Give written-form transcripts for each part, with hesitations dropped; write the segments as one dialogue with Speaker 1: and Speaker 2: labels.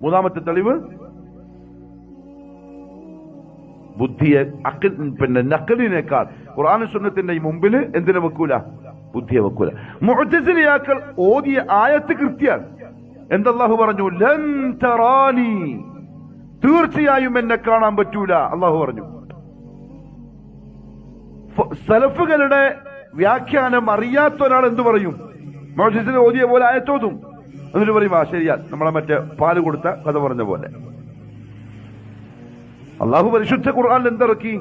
Speaker 1: മൂന്നാമത്തെ തെളിവ് ബുദ്ധിയെ നഖലിനേക്കാൾ ഖുർആനും സുന്നത്തിന്റെ ഈ മുമ്പിൽ എന്തിനെ വെക്കൂല? ബുദ്ധിയെ വെക്കൂല. മുഅ്തസിലിയാക്കൾ ഓതിയ ആയത്ത് കൃത്യാണ്. എന്തല്ലാഹു പറഞ്ഞു? ലൻ തറാനി, തീർച്ചയായും എന്നെ കാണാൻ പറ്റൂല അള്ളാഹു പറഞ്ഞു. സലഫുകളുടെ വ്യാഖ്യാനം അറിയാത്ത ഒരാൾ എന്തു പറയും? മുഅ്തസിലി ഓതിയ പോലെ ആയത്തോതും എന്നിട്ട് പറയും ആ ശരിയാ, നമ്മളെ മറ്റേ പാല് കൊടുത്ത കഥ പറഞ്ഞ പോലെ. അള്ളാഹു പരിശുദ്ധ ഖുർആനിൽ എന്തിറക്കി?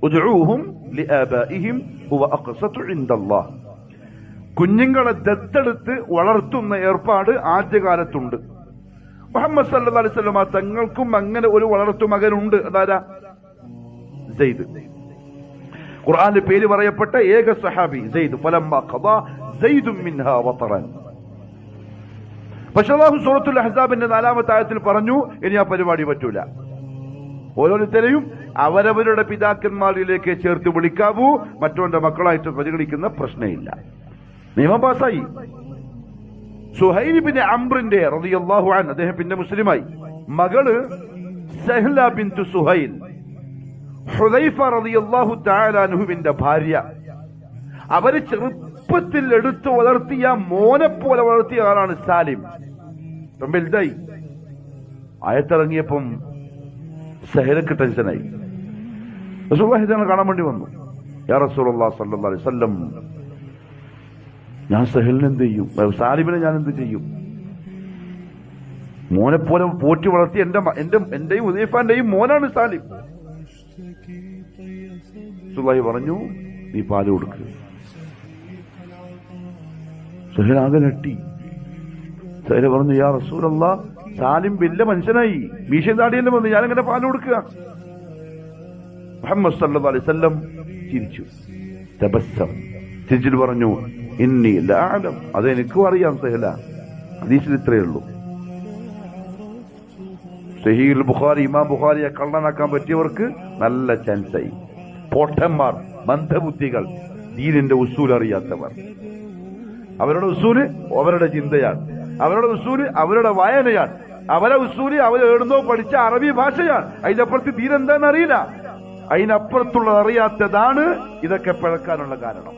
Speaker 1: ഉദ്ഉഹും ലിആബാഇഹിം ഹുവ അഖ്സതു ഇൻദല്ലാഹ്. കുഞ്ഞുങ്ങളെ ദത്തെടുത്ത് വളർത്തുന്ന ഏർപ്പാട് ആദ്യകാലത്തുണ്ട്. മുഹമ്മദ് സല്ലല്ലാഹു അലൈഹി വസല്ലം തങ്ങൾക്കും അങ്ങനെ ഒരു വളർത്തു മകനുണ്ട്. അതാരാ? സെയ്ദ്. ഖുർആനിൽ പേര് പറയപ്പെട്ട ഏക സഹാബി സെയ്ദ്. ഫലമ്മാ ഖദാ സെയ്ദും മിൻഹാ വതറൻ. പക്ഷേ അല്ലാഹു സൂറത്തുൽ അഹ്സാബിന്റെ 4-ാമത്തെ ആയത്തിൽ പറഞ്ഞു ഇനി ആ പരിപാടി പറ്റൂല. ഓരോരുത്തരെയും അവരവരുടെ പിതാക്കന്മാരിലേക്ക് ചേർത്ത് വിളിക്കാവൂ, മറ്റവന്റെ മക്കളായിട്ട് പരിഗണിക്കുന്ന പ്രശ്നമില്ല. നിയമം പാസായി. സുഹൈൽ ബിൻ അംറിന്റെ റളിയല്ലാഹു അൻഹു, അദ്ദേഹം പിന്നെ മുസ്ലിമായി, മകള് സഹ്ല ബിൻതു സുഹൈൽ, ഹുദൈഫ റളിയല്ലാഹു തആല അൻഹുവിന്റെ ഭാര്യ. അവര് ചെറുപ്പത്തിൽ എടുത്തു വളർത്തിയ മോനെ പോലെ വളർത്തിയ ആളാണ് സാലിം. വലുതായി ആയത്തിറങ്ങിയപ്പം സഹലക്ക് ടെൻഷനായി. റസൂലുള്ളാഹി കാണാൻ വേണ്ടി വന്നു. യാ റസൂലുള്ളാഹി സ്വല്ലല്ലാഹു അലൈഹി വസല്ലം, ഞാൻ സഹലിന് എന്ത് ചെയ്യും? സാലിമിനെ ഞാൻ എന്ത് ചെയ്യും? മോനെ പോലെ പോറ്റി വളർത്തി എന്റെയും ഹുദൈഫാന്റെയും മോനാണ് സാലിം. റസൂലുള്ളാഹി പറഞ്ഞു നീ പാല് കൊടുക്കുക. സഹൽ ആകെ ഞെട്ടി. സഹൽ പറഞ്ഞു യാ റസൂലല്ലാഹ്, സാലിം വലിയ മനുഷ്യനായി, മീശയും താടിയെല്ലാം വന്നു, ഞാനെങ്ങനെ പാല് കൊടുക്കുക? മുഹമ്മദ് സല്ലല്ലാഹു അലൈഹി വസല്ലം ചിരിച്ചു. തബസ്സം, ചിരിച്ചിട്ട് പറഞ്ഞു ഇന്നി ലഅലം, അതെനിക്കും അറിയാം സഹല. ഹദീസിൽ ഇത്രയേ ഉള്ളൂ. സഹീഹുൽ ബുഖാരി, ഇമാം ബുഖാരിയെ കള്ളനാക്കാൻ പറ്റിയവർക്ക് നല്ല ചാൻസായി. പോട്ടന്മാർ, മന്ദബുദ്ധികൾ, ദീനിന്റെ ഉസൂൽ അറിയാത്തവർ. അവരുടെ ഉസൂല് അവരുടെ ചിന്തയാണ്, അവരുടെ ഉസൂല് അവരുടെ വായനയാണ്, അവരെ ഉസൂല് അവർ എവിടുന്നോ പഠിച്ച അറബി ഭാഷയാണ്. അതിനപ്പുറത്ത് ദീൻ എന്താണെന്ന് അറിയില്ല. അതിനപ്പുറത്തുള്ളത് അറിയാത്തതാണ് ഇതൊക്കെ പിഴക്കാനുള്ള കാരണം.